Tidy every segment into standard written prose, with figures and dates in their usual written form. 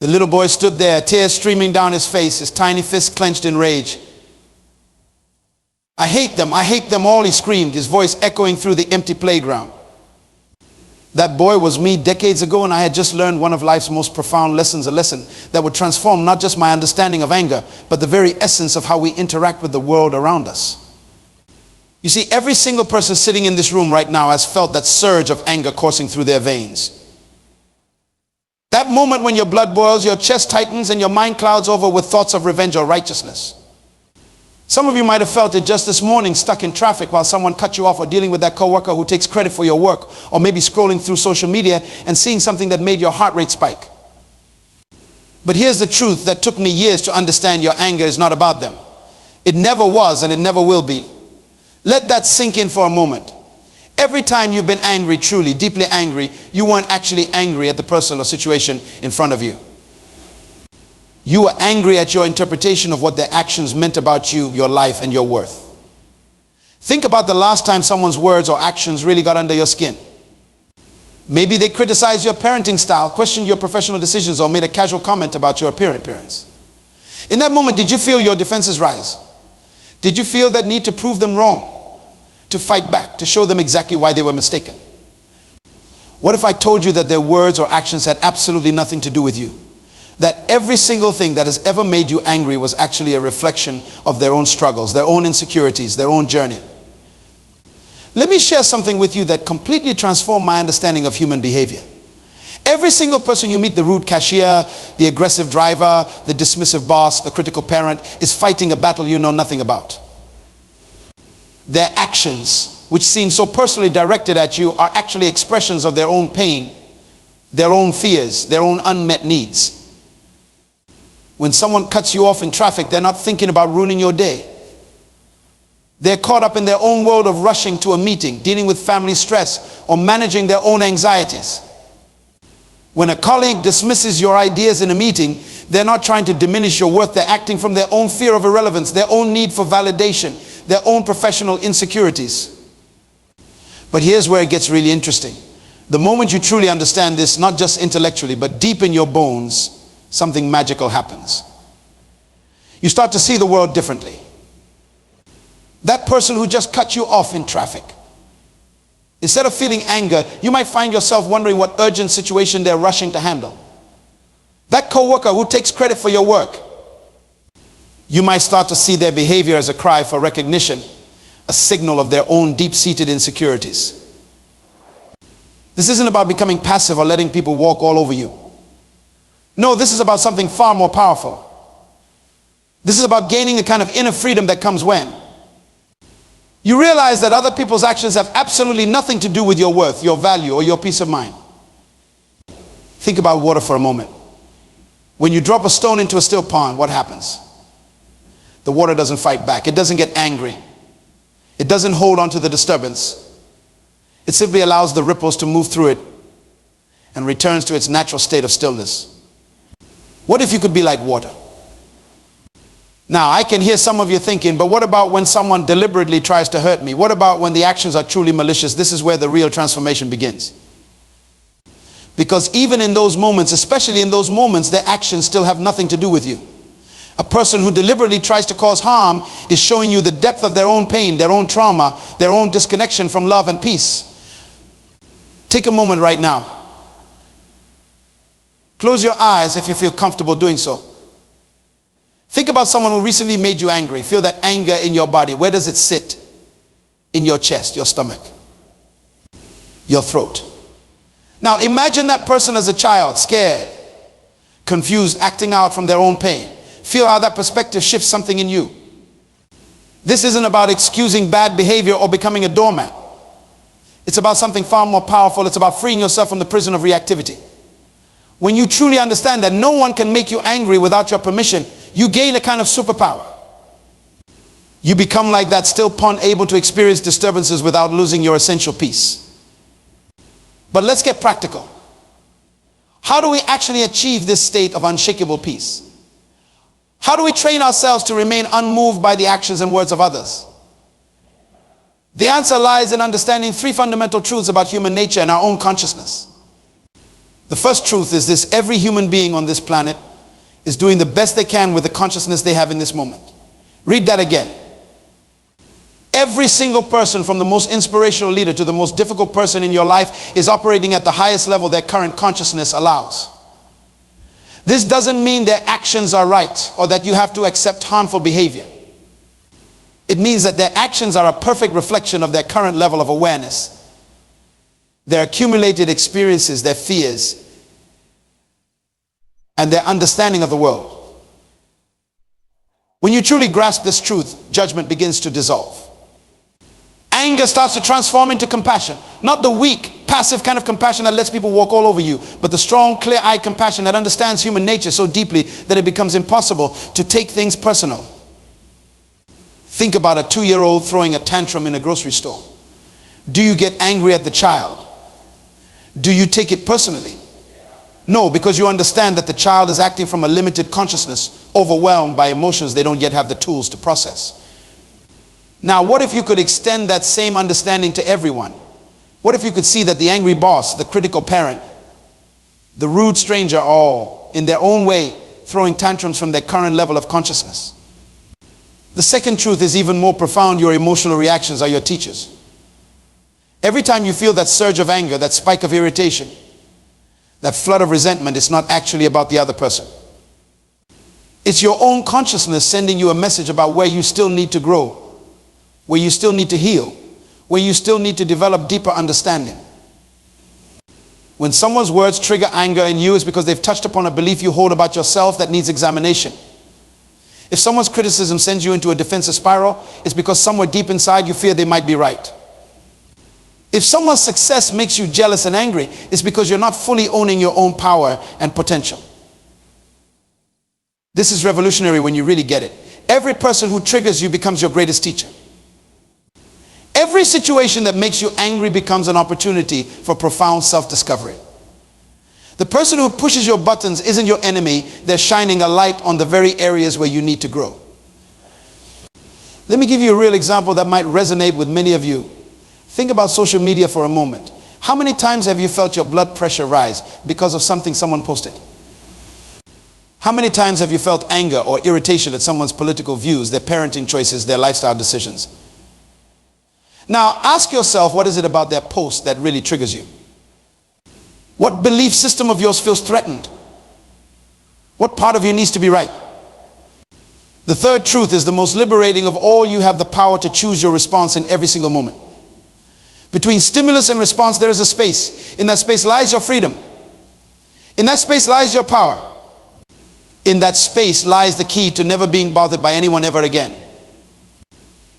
The little boy stood there, tears streaming down his face, his tiny fist clenched in rage. I hate them all, he screamed, his voice echoing through the empty playground. That boy was me decades ago, and I had just learned one of life's most profound lessons, a lesson that would transform not just my understanding of anger, but the very essence of how we interact with the world around us. You see, every single person sitting in this room right now has felt that surge of anger coursing through their veins. That moment when your blood boils, your chest tightens, and your mind clouds over with thoughts of revenge or righteousness. Some of you might have felt it just this morning, stuck in traffic while someone cut you off, or dealing with that coworker who takes credit for your work, or maybe scrolling through social media and seeing something that made your heart rate spike. But here's the truth that took me years to understand: your anger is not about them. It never was, and it never will be. Let that sink in for a moment. Every time you've been angry, truly, deeply angry, you weren't actually angry at the person or situation in front of you. You were angry at your interpretation of what their actions meant about you, your life, and your worth. Think about the last time someone's words or actions really got under your skin. Maybe they criticized your parenting style, questioned your professional decisions, or made a casual comment about your appearance. In that moment, did you feel your defenses rise? Did you feel that need to prove them wrong? To fight back, to show them exactly why they were mistaken? What if I told you that their words or actions had absolutely nothing to do with you? That every single thing that has ever made you angry was actually a reflection of their own struggles, their own insecurities, their own journey. Let me share something with you that completely transformed my understanding of human behavior. Every single person you meet, the rude cashier, the aggressive driver, the dismissive boss, the critical parent, is fighting a battle you know nothing about. Their actions, which seem so personally directed at you, are actually expressions of their own pain, their own fears, their own unmet needs. When someone cuts you off in traffic, they're not thinking about ruining your day. They're caught up in their own world of rushing to a meeting, dealing with family stress, or managing their own anxieties. When a colleague dismisses your ideas in a meeting, they're not trying to diminish your worth. They're acting from their own fear of irrelevance, their own need for validation, their own professional insecurities. But here's where it gets really interesting. The moment you truly understand this, not just intellectually, but deep in your bones, something magical happens. You start to see the world differently. That person who just cut you off in traffic, instead of feeling anger, you might find yourself wondering what urgent situation they're rushing to handle. That coworker who takes credit for your work, you might start to see their behavior as a cry for recognition, a signal of their own deep-seated insecurities. This isn't about becoming passive or letting people walk all over you. No, this is about something far more powerful. This is about gaining the kind of inner freedom that comes when you realize that other people's actions have absolutely nothing to do with your worth, your value, or your peace of mind. Think about water for a moment. When you drop a stone into a still pond, what happens? The water doesn't fight back. It doesn't get angry. It doesn't hold on to the disturbance. It simply allows the ripples to move through it and returns to its natural state of stillness. What if you could be like water? Now, I can hear some of you thinking, but what about when someone deliberately tries to hurt me? What about when the actions are truly malicious? This is where the real transformation begins. Because even in those moments, especially in those moments, their actions still have nothing to do with you. A person who deliberately tries to cause harm is showing you the depth of their own pain, their own trauma, their own disconnection from love and peace. Take a moment right now. Close your eyes if you feel comfortable doing so. Think about someone who recently made you angry. Feel that anger in your body. Where does it sit? In your chest, your stomach, your throat. Now imagine that person as a child, scared, confused, acting out from their own pain. Feel how that perspective shifts something in you. This isn't about excusing bad behavior or becoming a doormat. It's about something far more powerful. It's about freeing yourself from the prison of reactivity. When you truly understand that no one can make you angry without your permission, you gain a kind of superpower. You become like that still pond, able to experience disturbances without losing your essential peace. But let's get practical. How do we actually achieve this state of unshakable peace? How do we train ourselves to remain unmoved by the actions and words of others? The answer lies in understanding three fundamental truths about human nature and our own consciousness. The first truth is this: every human being on this planet is doing the best they can with the consciousness they have in this moment. Read that again. Every single person, from the most inspirational leader to the most difficult person in your life, is operating at the highest level their current consciousness allows. This doesn't mean their actions are right or that you have to accept harmful behavior. It means that their actions are a perfect reflection of their current level of awareness, their accumulated experiences, their fears, and their understanding of the world. When you truly grasp this truth, judgment begins to dissolve. Anger starts to transform into compassion. Not the weak, passive kind of compassion that lets people walk all over you, but the strong, clear-eyed compassion that understands human nature so deeply that it becomes impossible to take things personal. Think about a 2-year-old throwing a tantrum in a grocery store. Do you get angry at the child? Do you take it personally? No, because you understand that the child is acting from a limited consciousness, overwhelmed by emotions they don't yet have the tools to process. Now, what if you could extend that same understanding to everyone? What if you could see that the angry boss, the critical parent, the rude stranger are all, in their own way, throwing tantrums from their current level of consciousness? The second truth is even more profound. Your emotional reactions are your teachers. Every time you feel that surge of anger, that spike of irritation, that flood of resentment, it's not actually about the other person. It's your own consciousness sending you a message about where you still need to grow, where you still need to heal, where you still need to develop deeper understanding. When someone's words trigger anger in you, it's because they've touched upon a belief you hold about yourself that needs examination. If someone's criticism sends you into a defensive spiral, it's because somewhere deep inside you fear they might be right. If someone's success makes you jealous and angry, it's because you're not fully owning your own power and potential. This is revolutionary when you really get it. Every person who triggers you becomes your greatest teacher. Every situation that makes you angry becomes an opportunity for profound self-discovery. The person who pushes your buttons isn't your enemy. They're shining a light on the very areas where you need to grow. Let me give you a real example that might resonate with many of you. Think about social media for a moment. How many times have you felt your blood pressure rise because of something someone posted? How many times have you felt anger or irritation at someone's political views, their parenting choices, their lifestyle decisions? Now, ask yourself, what is it about their post that really triggers you? What belief system of yours feels threatened? What part of you needs to be right? The third truth is the most liberating of all. You have the power to choose your response in every single moment. Between stimulus and response, there is a space. In that space lies your freedom. In that space lies your power. In that space lies the key to never being bothered by anyone ever again.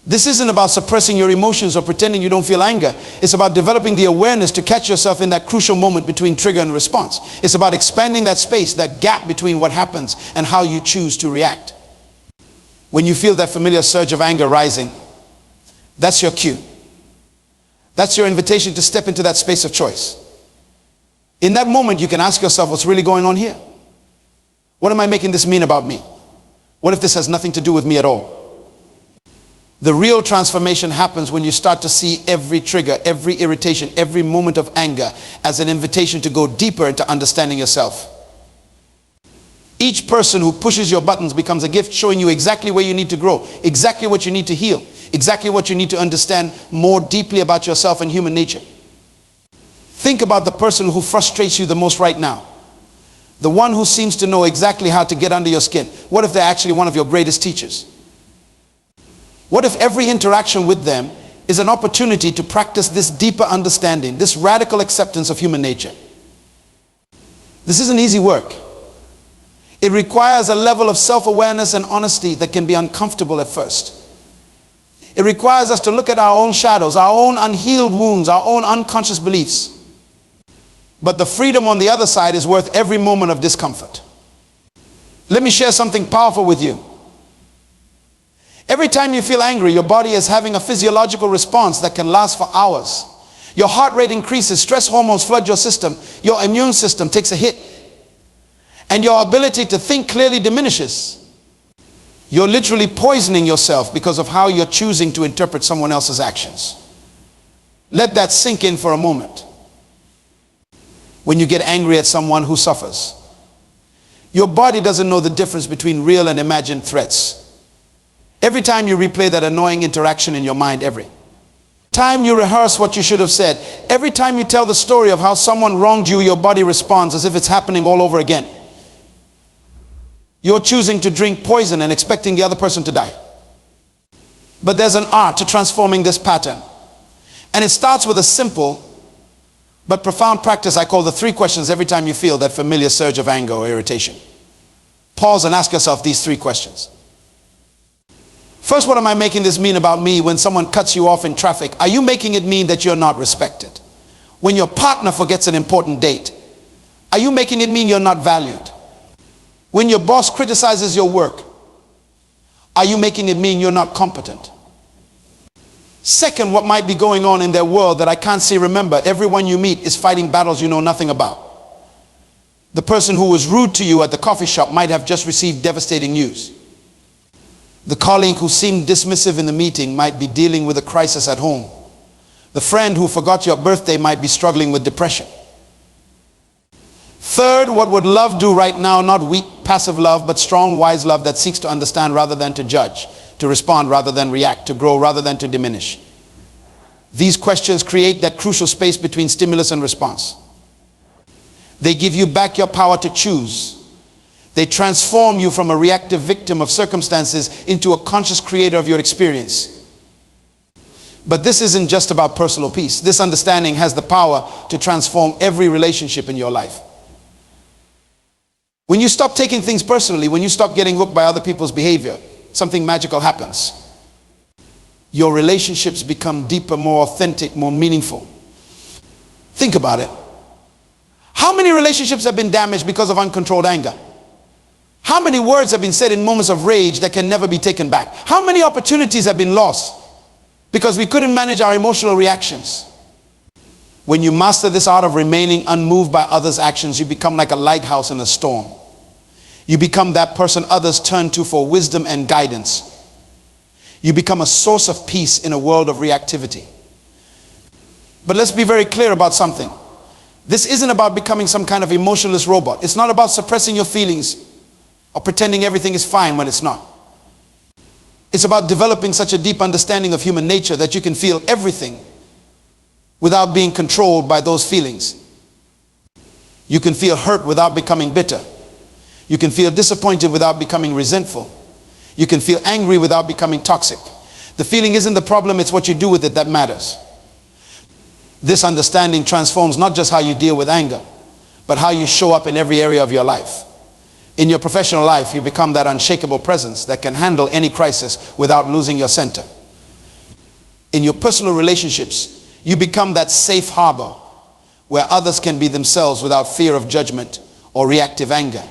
This isn't about suppressing your emotions or pretending you don't feel anger. It's about developing the awareness to catch yourself in that crucial moment between trigger and response. It's about expanding that space, that gap between what happens and how you choose to react. When you feel that familiar surge of anger rising, that's your cue. That's your invitation to step into that space of choice. In that moment, you can ask yourself, what's really going on here? What am I making this mean about me? What if this has nothing to do with me at all? The real transformation happens when you start to see every trigger, every irritation, every moment of anger as an invitation to go deeper into understanding yourself. Each person who pushes your buttons becomes a gift showing you exactly where you need to grow, exactly what you need to heal, exactly what you need to understand more deeply about yourself and human nature. Think about the person who frustrates you the most right now. The one who seems to know exactly how to get under your skin. What if they're actually one of your greatest teachers? What if every interaction with them is an opportunity to practice this deeper understanding, this radical acceptance of human nature? This isn't easy work. It requires a level of self-awareness and honesty that can be uncomfortable at first. It requires us to look at our own shadows, our own unhealed wounds, our own unconscious beliefs. But the freedom on the other side is worth every moment of discomfort. Let me share something powerful with you. Every time you feel angry, your body is having a physiological response that can last for hours. Your heart rate increases, stress hormones flood your system, your immune system takes a hit, and your ability to think clearly diminishes. You're literally poisoning yourself because of how you're choosing to interpret someone else's actions. Let that sink in for a moment. when you get angry at someone who suffers. Your body doesn't know the difference between real and imagined threats. Every time you replay that annoying interaction in your mind, every time you rehearse what you should have said, every time you tell the story of how someone wronged you, your body responds as if it's happening all over again. You're choosing to drink poison and expecting the other person to die. But there's an art to transforming this pattern. And it starts with a simple but profound practice I call the 3 questions every time you feel that familiar surge of anger or irritation. Pause and ask yourself these 3 questions. First, what am I making this mean about me when someone cuts you off in traffic? Are you making it mean that you're not respected? When your partner forgets an important date, are you making it mean you're not valued? When your boss criticizes your work, are you making it mean you're not competent? Second, what might be going on in their world that I can't see? Remember, everyone you meet is fighting battles you know nothing about. The person who was rude to you at the coffee shop might have just received devastating news. The colleague who seemed dismissive in the meeting might be dealing with a crisis at home. The friend who forgot your birthday might be struggling with depression. Third, what would love do right now? Not weak, passive love, but strong, wise love that seeks to understand rather than to judge, to respond rather than react, to grow rather than to diminish. These questions create that crucial space between stimulus and response. They give you back your power to choose. They transform you from a reactive victim of circumstances into a conscious creator of your experience. But this isn't just about personal peace. This understanding has the power to transform every relationship in your life. When you stop taking things personally, when you stop getting hooked by other people's behavior, something magical happens. Your relationships become deeper, more authentic, more meaningful. Think about it. How many relationships have been damaged because of uncontrolled anger? How many words have been said in moments of rage that can never be taken back? How many opportunities have been lost because we couldn't manage our emotional reactions? When you master this art of remaining unmoved by others' actions, you become like a lighthouse in a storm. You become that person others turn to for wisdom and guidance. You become a source of peace in a world of reactivity. But let's be very clear about something. This isn't about becoming some kind of emotionless robot. It's not about suppressing your feelings or pretending everything is fine when it's not. It's about developing such a deep understanding of human nature that you can feel everything without being controlled by those feelings. You can feel hurt without becoming bitter. You can feel disappointed without becoming resentful. You can feel angry without becoming toxic. The feeling isn't the problem, it's what you do with it that matters. This understanding transforms not just how you deal with anger, but how you show up in every area of your life. In your professional life, you become that unshakable presence that can handle any crisis without losing your center. In your personal relationships, you become that safe harbor where others can be themselves without fear of judgment or reactive anger.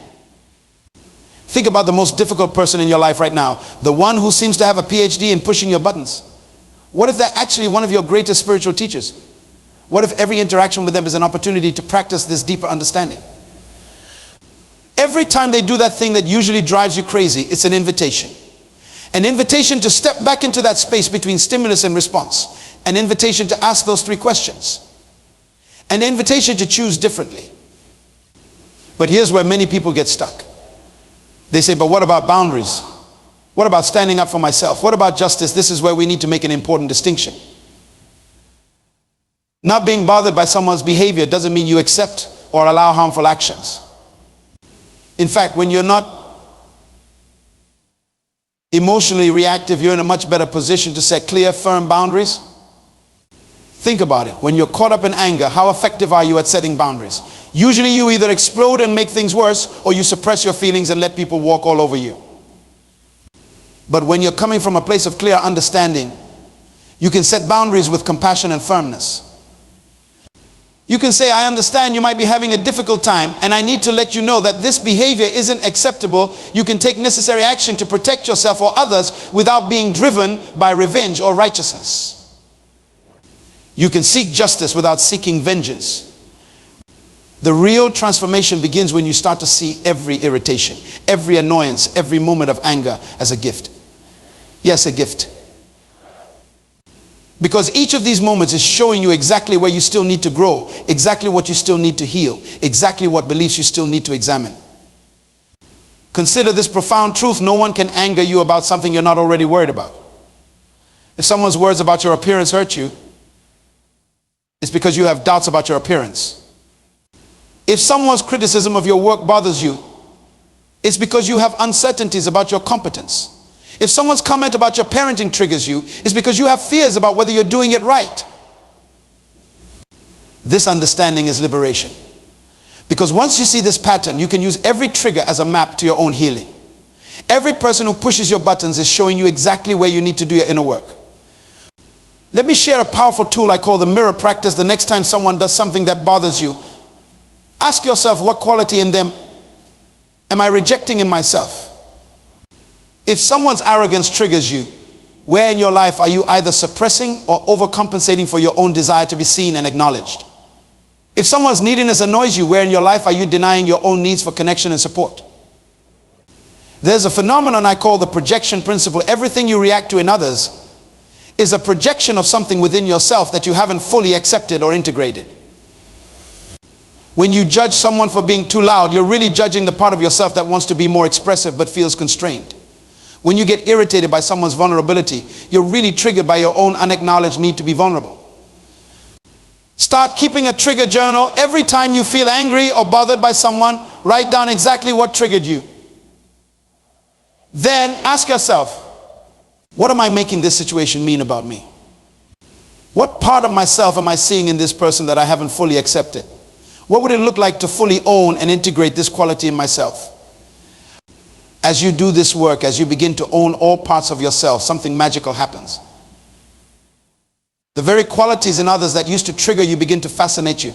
Think about the most difficult person in your life right now, the one who seems to have a PhD in pushing your buttons. What if they're actually one of your greatest spiritual teachers? What if every interaction with them is an opportunity to practice this deeper understanding? Every time they do that thing that usually drives you crazy, it's an invitation. An invitation to step back into that space between stimulus and response. An invitation to ask those 3 questions. An invitation to choose differently. But here's where many people get stuck. They say, but what about boundaries? What about standing up for myself? What about justice? This is where we need to make an important distinction. Not being bothered by someone's behavior doesn't mean you accept or allow harmful actions. In fact, when you're not emotionally reactive, you're in a much better position to set clear, firm boundaries. Think about it. When you're caught up in anger, how effective are you at setting boundaries? Usually you either explode and make things worse, or you suppress your feelings and let people walk all over you. But when you're coming from a place of clear understanding, you can set boundaries with compassion and firmness. You can say, I understand you might be having a difficult time, and I need to let you know that this behavior isn't acceptable. You can take necessary action to protect yourself or others without being driven by revenge or righteousness. You can seek justice without seeking vengeance. The real transformation begins when you start to see every irritation, every annoyance, every moment of anger as a gift. Yes, a gift. Because each of these moments is showing you exactly where you still need to grow, exactly what you still need to heal, exactly what beliefs you still need to examine. Consider this profound truth: no one can anger you about something you're not already worried about. If someone's words about your appearance hurt you, it's because you have doubts about your appearance. If someone's criticism of your work bothers you, it's because you have uncertainties about your competence. If someone's comment about your parenting triggers you, it's because you have fears about whether you're doing it right. This understanding is liberation. Because once you see this pattern, you can use every trigger as a map to your own healing. Every person who pushes your buttons is showing you exactly where you need to do your inner work. Let me share a powerful tool I call the mirror practice. The next time someone does something that bothers you, ask yourself, what quality in them am I rejecting in myself? If someone's arrogance triggers you, where in your life are you either suppressing or overcompensating for your own desire to be seen and acknowledged? If someone's neediness annoys you, where in your life are you denying your own needs for connection and support? There's a phenomenon I call the projection principle. Everything you react to in others is a projection of something within yourself that you haven't fully accepted or integrated. When you judge someone for being too loud, you're really judging the part of yourself that wants to be more expressive but feels constrained. When you get irritated by someone's vulnerability, you're really triggered by your own unacknowledged need to be vulnerable. Start keeping a trigger journal. Every time you feel angry or bothered by someone, write down exactly what triggered you. Then ask yourself, what am I making this situation mean about me? What part of myself am I seeing in this person that I haven't fully accepted? What would it look like to fully own and integrate this quality in myself? As you do this work, as you begin to own all parts of yourself, something magical happens. The very qualities in others that used to trigger you begin to fascinate you.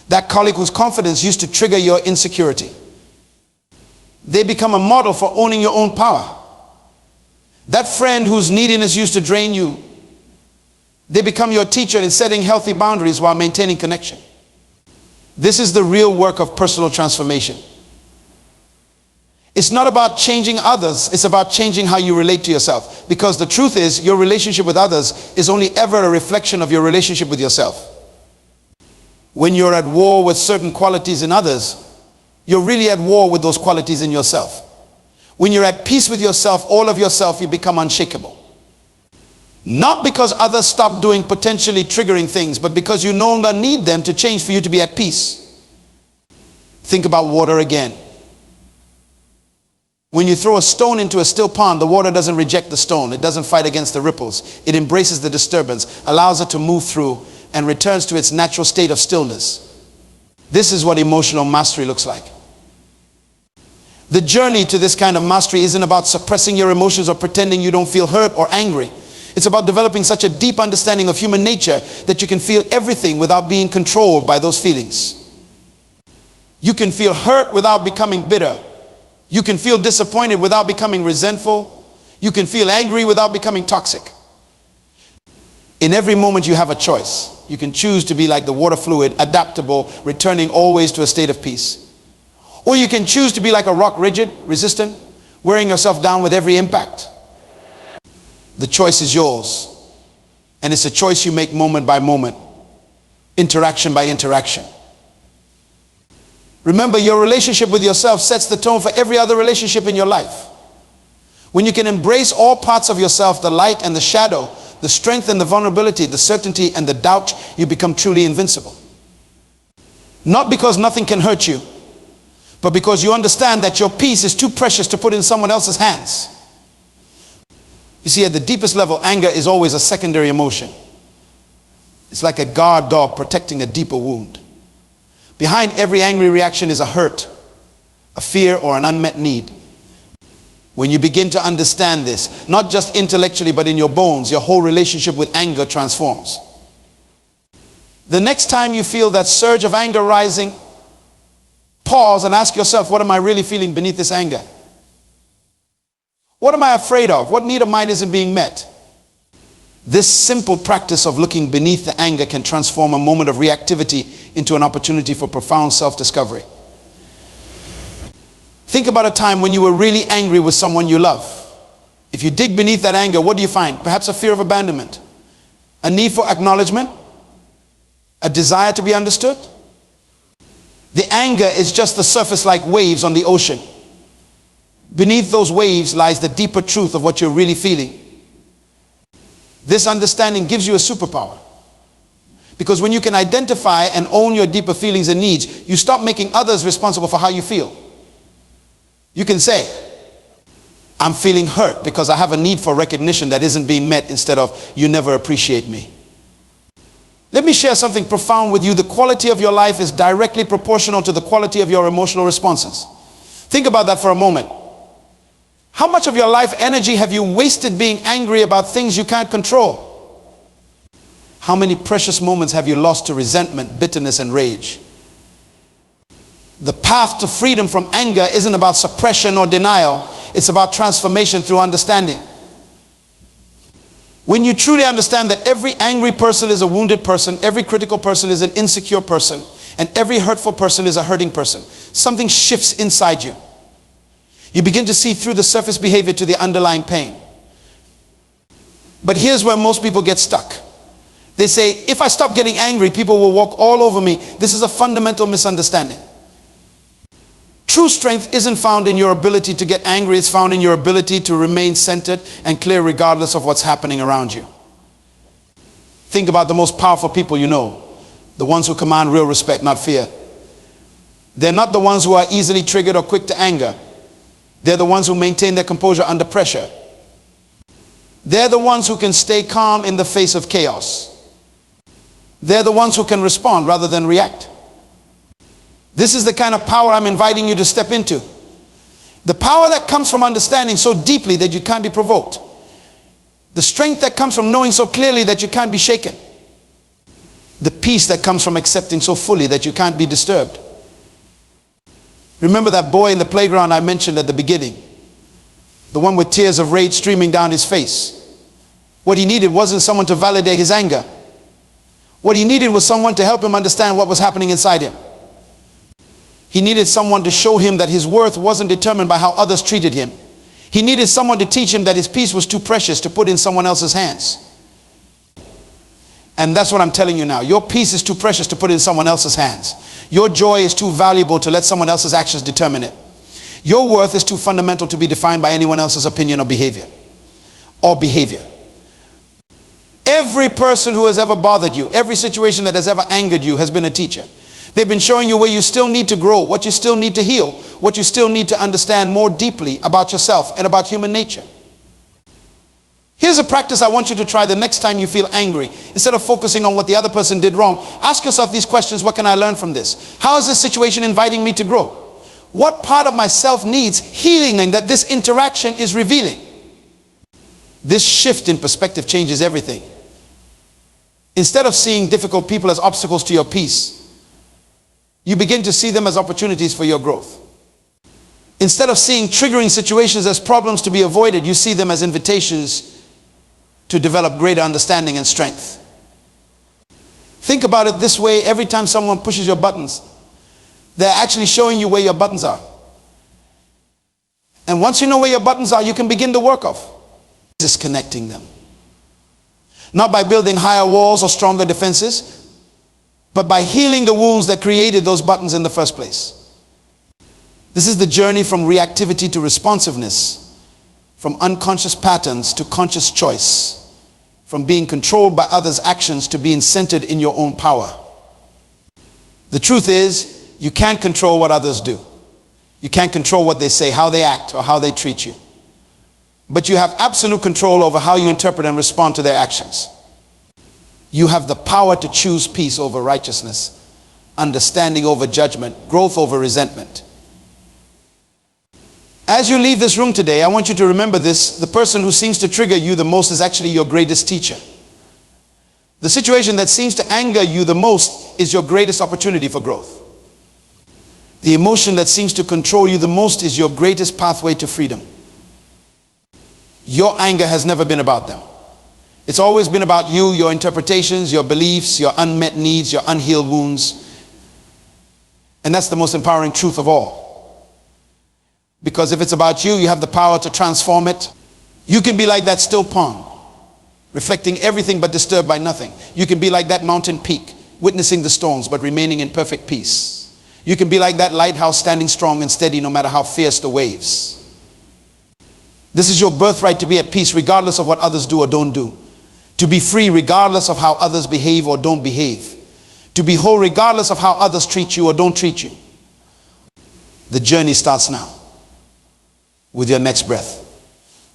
That colleague whose confidence used to trigger your insecurity, they become a model for owning your own power. That friend whose neediness used to drain you, they become your teacher in setting healthy boundaries while maintaining connection. This is the real work of personal transformation. It's not about changing others, it's about changing how you relate to yourself. Because the truth is, your relationship with others is only ever a reflection of your relationship with yourself. When you're at war with certain qualities in others, you're really at war with those qualities in yourself. When you're at peace with yourself, all of yourself, you become unshakable. Not because others stop doing potentially triggering things, but because you no longer need them to change for you to be at peace. Think about water again. When you throw a stone into a still pond, the water doesn't reject the stone. It doesn't fight against the ripples. It embraces the disturbance, allows it to move through, and returns to its natural state of stillness. This is what emotional mastery looks like. The journey to this kind of mastery isn't about suppressing your emotions or pretending you don't feel hurt or angry. It's about developing such a deep understanding of human nature that you can feel everything without being controlled by those feelings. You can feel hurt without becoming bitter. You can feel disappointed without becoming resentful. You can feel angry without becoming toxic. In every moment you have a choice. You can choose to be like the water fluid, adaptable, returning always to a state of peace. Or you can choose to be like a rock, rigid, resistant, wearing yourself down with every impact. The choice is yours. And it's a choice you make moment by moment, interaction by interaction. Remember, your relationship with yourself sets the tone for every other relationship in your life. When you can embrace all parts of yourself, the light and the shadow, the strength and the vulnerability, the certainty and the doubt, you become truly invincible. Not because nothing can hurt you, but because you understand that your peace is too precious to put in someone else's hands. You see, at the deepest level, anger is always a secondary emotion. It's like a guard dog protecting a deeper wound. Behind every angry reaction is a hurt, a fear, or an unmet need. When you begin to understand this, not just intellectually, but in your bones, your whole relationship with anger transforms. The next time you feel that surge of anger rising, pause and ask yourself, what am I really feeling beneath this anger? What am I afraid of? What need of mine isn't being met? This simple practice of looking beneath the anger can transform a moment of reactivity into an opportunity for profound self-discovery. Think about a time when you were really angry with someone you love. If you dig beneath that anger, what do you find? Perhaps a fear of abandonment, a need for acknowledgement, a desire to be understood. The anger is just the surface like waves on the ocean. Beneath those waves lies the deeper truth of what you're really feeling. This understanding gives you a superpower. Because when you can identify and own your deeper feelings and needs, you stop making others responsible for how you feel. You can say, I'm feeling hurt because I have a need for recognition that isn't being met, instead of, you never appreciate me. Let me share something profound with you. The quality of your life is directly proportional to the quality of your emotional responses. Think about that for a moment. How much of your life energy have you wasted being angry about things you can't control? How many precious moments have you lost to resentment, bitterness, and rage? The path to freedom from anger isn't about suppression or denial. It's about transformation through understanding. When you truly understand that every angry person is a wounded person, every critical person is an insecure person, and every hurtful person is a hurting person, something shifts inside you. You begin to see through the surface behavior to the underlying pain. But here's where most people get stuck. They say, if I stop getting angry, people will walk all over me. This is a fundamental misunderstanding. True strength isn't found in your ability to get angry. It's found in your ability to remain centered and clear regardless of what's happening around you. Think about the most powerful people you know. The ones who command real respect, not fear. They're not the ones who are easily triggered or quick to anger. They're the ones who maintain their composure under pressure. They're the ones who can stay calm in the face of chaos. They're the ones who can respond rather than react. This is the kind of power I'm inviting you to step into. The power that comes from understanding so deeply that you can't be provoked. The strength that comes from knowing so clearly that you can't be shaken. The peace that comes from accepting so fully that you can't be disturbed. Remember that boy in the playground I mentioned at the beginning? The one with tears of rage streaming down his face. What he needed wasn't someone to validate his anger. What he needed was someone to help him understand what was happening inside him. He needed someone to show him that his worth wasn't determined by how others treated him. He needed someone to teach him that his peace was too precious to put in someone else's hands. And that's what I'm telling you now. Your peace is too precious to put in someone else's hands. Your joy is too valuable to let someone else's actions determine it. Your worth is too fundamental to be defined by anyone else's opinion or behavior. Every person who has ever bothered you, every situation that has ever angered you has been a teacher. They've been showing you where you still need to grow, what you still need to heal, what you still need to understand more deeply about yourself and about human nature. Here's a practice I want you to try the next time you feel angry. Instead of focusing on what the other person did wrong, ask yourself these questions. What can I learn from this? How is this situation inviting me to grow? What part of myself needs healing and that this interaction is revealing? This shift in perspective changes everything. Instead of seeing difficult people as obstacles to your peace, you begin to see them as opportunities for your growth. Instead of seeing triggering situations as problems to be avoided, you see them as invitations to develop greater understanding and strength. Think about it this way. Every time someone pushes your buttons, they're actually showing you where your buttons are. And once you know where your buttons are, you can begin to work off disconnecting them. Not by building higher walls or stronger defenses, but by healing the wounds that created those buttons in the first place. This is the journey from reactivity to responsiveness, from unconscious patterns to conscious choice, from being controlled by others' actions to being centered in your own power. The truth is, you can't control what others do. You can't control what they say, how they act, or how they treat you. But you have absolute control over how you interpret and respond to their actions. You have the power to choose peace over righteousness, understanding over judgment, growth over resentment. As you leave this room today, I want you to remember this. The person who seems to trigger you the most is actually your greatest teacher. The situation that seems to anger you the most is your greatest opportunity for growth. The emotion that seems to control you the most is your greatest pathway to freedom. Your anger has never been about them. It's always been about you, your interpretations, your beliefs, your unmet needs, your unhealed wounds. And that's the most empowering truth of all. Because if it's about you, you have the power to transform it. You can be like that still pond. reflecting everything but disturbed by nothing. You can be like that mountain peak, witnessing the storms but remaining in perfect peace. You can be like that lighthouse, standing strong and steady no matter how fierce the waves. This is your birthright, to be at peace regardless of what others do or don't do. To be free regardless of how others behave or don't behave. To be whole regardless of how others treat you or don't treat you. The journey starts now. With your next breath.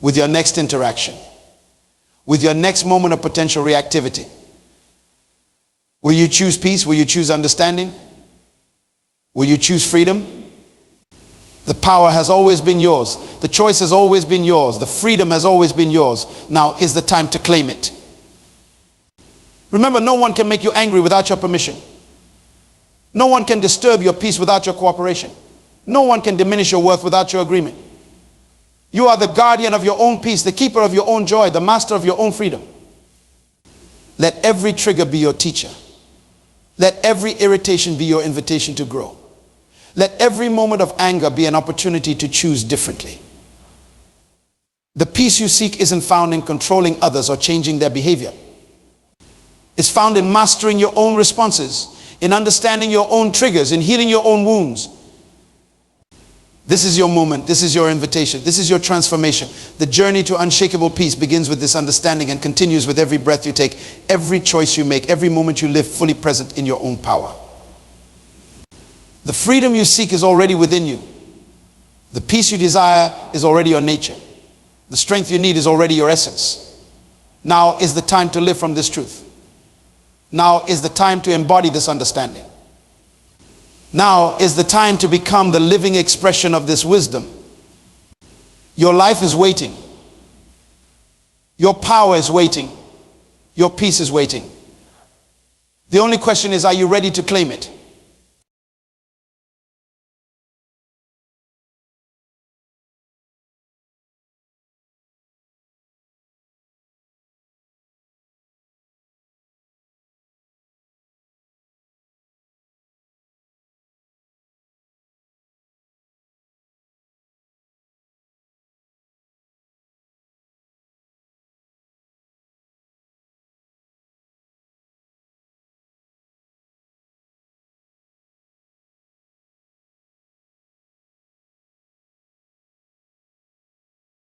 With your next interaction. With your next moment of potential reactivity. Will you choose peace? Will you choose understanding? Will you choose freedom? The power has always been yours. The choice has always been yours. The freedom has always been yours. Now is the time to claim it. Remember, no one can make you angry without your permission. No one can disturb your peace without your cooperation. No one can diminish your worth without your agreement. You are the guardian of your own peace, the keeper of your own joy, the master of your own freedom. Let every trigger be your teacher. Let every irritation be your invitation to grow. Let every moment of anger be an opportunity to choose differently. The peace you seek isn't found in controlling others or changing their behavior. It's found in mastering your own responses, in understanding your own triggers, in healing your own wounds. This is your moment. This is your invitation. This is your transformation. The journey to unshakable peace begins with this understanding and continues with every breath you take, every choice you make, every moment you live fully present in your own power. The freedom you seek is already within you. The peace you desire is already your nature. The strength you need is already your essence. Now is the time to live from this truth. Now is the time to embody this understanding. Now is the time to become the living expression of this wisdom. Your life is waiting. Your power is waiting. Your peace is waiting. The only question is, are you ready to claim it?